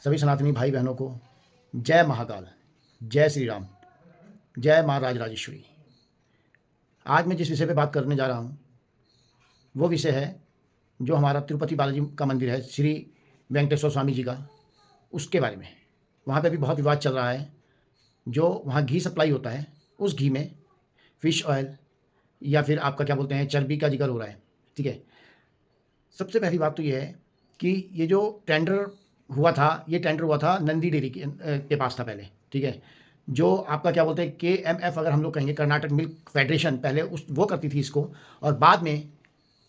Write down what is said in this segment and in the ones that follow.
सभी सनातनी भाई बहनों को जय महाकाल, जय श्री राम, जय माँ राजराजेश्वरी। आज मैं जिस विषय पे बात करने जा रहा हूँ वो विषय है जो हमारा तिरुपति बालाजी का मंदिर है, श्री वेंकटेश्वर स्वामी जी का, उसके बारे में। वहाँ पे भी बहुत विवाद चल रहा है। जो वहाँ घी सप्लाई होता है उस घी में फ़िश ऑयल या फिर आपका क्या बोलते हैं चर्बी का जिक्र हो रहा है। ठीक है, सबसे पहली बात तो ये है कि ये जो टेंडर हुआ था, ये टेंडर हुआ था नंदी डेयरी के पास था पहले। ठीक है, जो आपका क्या बोलते हैं KMF अगर हम लोग कहेंगे, कर्नाटक मिल्क फेडरेशन, पहले उस वो करती थी इसको। और बाद में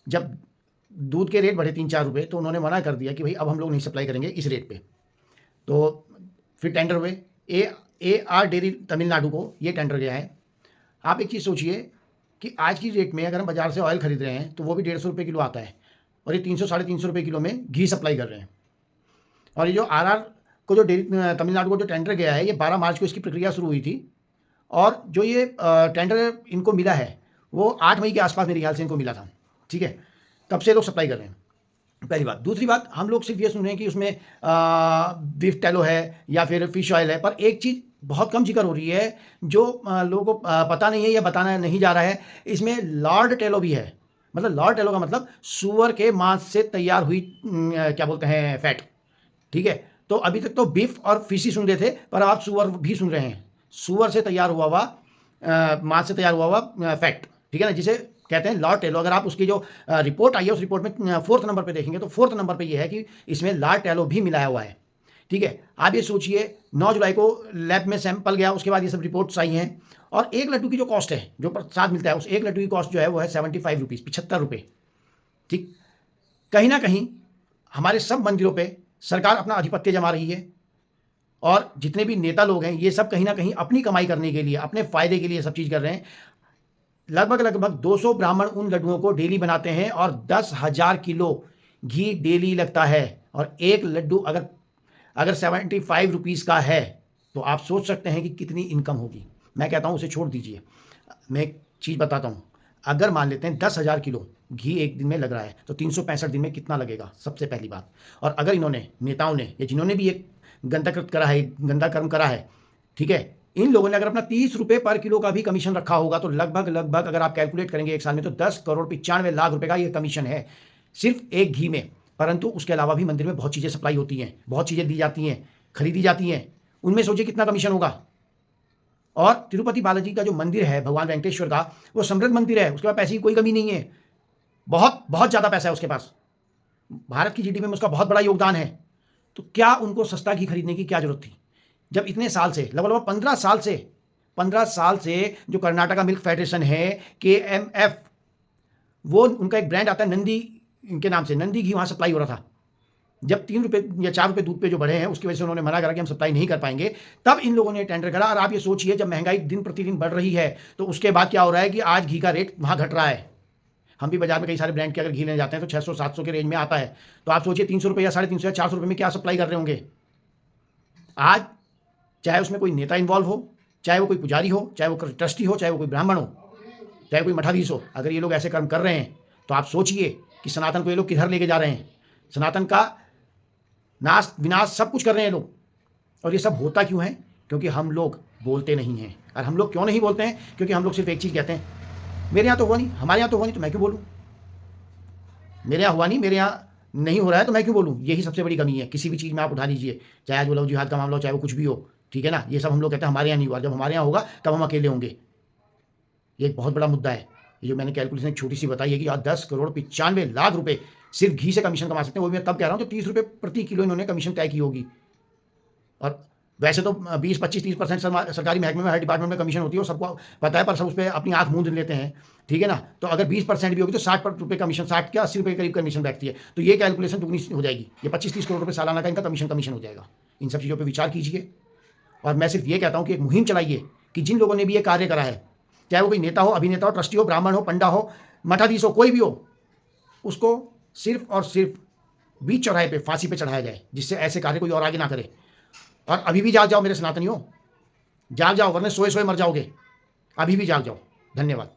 जब दूध के रेट बढ़े 3-4 रुपये तो उन्होंने मना कर दिया कि भाई अब हम लोग नहीं सप्लाई करेंगे इस रेट पे। तो फिर टेंडर हुए। AR डेयरी तमिलनाडु को ये टेंडर गया है। आप एक चीज़ सोचिए कि आज की रेट में अगर हम बाज़ार से ऑयल खरीद रहे हैं तो वो भी 150 रुपये किलो आता है, और ये 300-350 रुपये किलो में घी सप्लाई कर रहे हैं। और ये जो RR को जो डेयरी तमिलनाडु को जो टेंडर गया है, ये 12 मार्च को इसकी प्रक्रिया शुरू हुई थी, और जो ये टेंडर इनको मिला है वो 8 मई के आसपास मेरे ख्याल से इनको मिला था। ठीक है, तब से लोग सप्लाई कर रहे हैं, पहली बात। दूसरी बात, हम लोग सिर्फ ये सुन रहे हैं कि उसमें बीफ टैलो है या फिर फिश ऑयल है, पर एक चीज़ बहुत कम जिक्र हो रही है जो लोगों को पता नहीं है या बताना नहीं जा रहा है। इसमें लॉर्ड टेलो भी है। मतलब लॉर्ड टेलो का मतलब सूअर के मांस से तैयार हुई क्या बोलते हैं फैट। ठीक है, तो अभी तक तो बीफ और फिश ही सुन रहे थे, पर अब आप सूअर भी सुन रहे हैं। सूअर से तैयार हुआ हुआ मांस से तैयार हुआ हुआ फैट, ठीक है ना, जिसे कहते हैं लॉर्ड टेलो। अगर आप उसकी जो रिपोर्ट आई है उस रिपोर्ट में 4th नंबर पे देखेंगे तो 4th नंबर पे ये है कि इसमें लॉर्ड टेलो भी मिलाया हुआ है। ठीक है, आप ये सोचिए 9 जुलाई को लैब में सैंपल गया, उसके बाद ये सब रिपोर्ट्स आई हैं, और एक लड्डू की जो कॉस्ट है, जो प्रसाद मिलता है, उस एक लड्डू की कॉस्ट जो है वो है 75 रुपीज़, 75 रुपये। ठीक, कहीं ना कहीं हमारे सब मंदिरों पे सरकार अपना आधिपत्य जमा रही है, और जितने भी नेता लोग हैं ये सब कहीं ना कहीं अपनी कमाई करने के लिए, अपने फायदे के लिए सब चीज़ कर रहे हैं। लगभग 200 ब्राह्मण उन लड्डुओं को डेली बनाते हैं, और 10,000 किलो घी डेली लगता है। और एक लड्डू अगर 75 रुपीज़ का है तो आप सोच सकते हैं कि कितनी इनकम होगी। मैं कहता हूँ उसे छोड़ दीजिए, मैं एक चीज़ बताता हूँ। अगर मान लेते हैं 10,000 किलो घी एक दिन में लग रहा है तो 365 दिन में कितना लगेगा, सबसे पहली बात। और अगर इन्होंने, नेताओं ने, या जिन्होंने भी एक गंदा कर्म करा है, ठीक है, इन लोगों ने अगर अपना 30 रुपये पर किलो का भी कमीशन रखा होगा तो लगभग अगर आप कैलकुलेट करेंगे एक साल में तो 10 करोड़ 95 लाख रुपए का ये कमीशन है सिर्फ एक घी में। परंतु उसके अलावा भी मंदिर में बहुत चीज़ें सप्लाई होती हैं, बहुत चीज़ें दी जाती हैं, खरीदी जाती हैं, उनमें सोचिए कितना कमीशन होगा। और तिरुपति बालाजी का जो मंदिर है भगवान वेंकटेश्वर का, वो समृद्ध मंदिर है, उसके पास पैसे की कोई कमी नहीं है, बहुत बहुत ज़्यादा पैसा है उसके पास, भारत की GDP में उसका बहुत बड़ा योगदान है। तो क्या उनको सस्ता घी खरीदने की क्या जरूरत थी, जब इतने साल से, लगभग 15 साल से जो कर्नाटका मिल्क फेडरेशन है KMF, वो उनका एक ब्रांड आता है नंदी के नाम से, नंदी घी वहाँ सप्लाई हो रहा था। जब 3 रुपये या 4 रुपये दूध पे जो बढ़े हैं उसकी वजह से उन्होंने मना करा कि हम सप्लाई नहीं कर पाएंगे, तब इन लोगों ने टेंडर करा। और आप ये सोचिए जब महंगाई दिन प्रतिदिन बढ़ रही है तो उसके बाद क्या हो रहा है कि आज घी का रेट वहाँ घट रहा है। हम भी बाजार में कई सारे ब्रांड के अगर घी लेने जाते हैं तो 600-700 के रेंज में आता है। तो आप सोचिए 300 रुपये या 350 या 400 रुपये में क्या सप्लाई कर रहे होंगे आज। चाहे उसमें कोई नेता इन्वॉल्व हो, चाहे वो कोई पुजारी हो, चाहे वो ट्रस्टी हो, चाहे वो कोई ब्राह्मण हो, चाहे कोई मठाधीश हो, अगर ये लोग ऐसे कर्म कर रहे हैं तो आप सोचिए कि सनातन को ये लोग किधर लेके जा रहे हैं। सनातन का नाश विनाश सब कुछ कर रहे हैं लोग। और ये सब होता क्यों है? क्योंकि हम लोग बोलते नहीं हैं। और हम लोग क्यों नहीं बोलते हैं? क्योंकि हम लोग सिर्फ एक चीज़ कहते हैं, मेरे यहाँ तो हुआ नहीं, हमारे यहाँ तो हुआ नहीं, तो मैं क्यों बोलूँ? मेरे यहाँ हुआ नहीं, मेरे यहाँ नहीं हो रहा है तो मैं क्यों बोलूँ? यही सबसे बड़ी कमी है। किसी भी चीज़ में आप उठा लीजिए, चाहे आज वो लव जिहाद का मामला हो, चाहे वो कुछ भी हो, ठीक है ना, ये सब हम लोग कहते हैं हमारे यहाँ नहीं हुआ। जब हमारे यहाँ होगा तब हम अकेले होंगे। ये एक बहुत बड़ा मुद्दा है। ये जो मैंने कैलकुलेशन एक छोटी सी बताई है कि आज 10 करोड़ 95 लाख रुपए सिर्फ घी से कमीशन कमा सकते हैं। वो भी मैं तब कह रहा हूँ जब 30 रुपये प्रति किलो इन्होंने कमीशन तय की होगी। और वैसे तो 20, 25, 30% सरकारी महकमे में, हर डिपार्टमेंट में कमीशन होती है, और सबको पता है, पर सब उस पर अपनी आँख मूंद लेते हैं, ठीक है ना। तो अगर 20% भी होगी तो 60 रुपये कमीशन, 60 क्या 80 रुपये के करीब कमीशन बैठती है। तो ये कैलकुलेशन दुगनी हो जाएगी। ये 25-30 करोड़ रुपये सालाना का इनका कमीशन हो जाएगा। इन सब चीज़ों पर विचार कीजिए। और मैं सिर्फ ये कहता हूँ कि एक मुहिम चलाइए कि जिन लोगों ने भी ये कार्य करा है, चाहे वो कोई नेता हो, अभिनेता हो, ट्रस्टी हो, ब्राह्मण हो, पंडा हो, मठाधीश हो, कोई भी हो, उसको सिर्फ और सिर्फ बीच चौराहे पे फांसी पे चढ़ाया जाए, जिससे ऐसे कार्य कोई और आगे ना करे। और अभी भी जाग जाओ मेरे सनातनियों, जाग जाओ, वरना सोए सोए मर जाओगे। अभी भी जाग जाओ। धन्यवाद।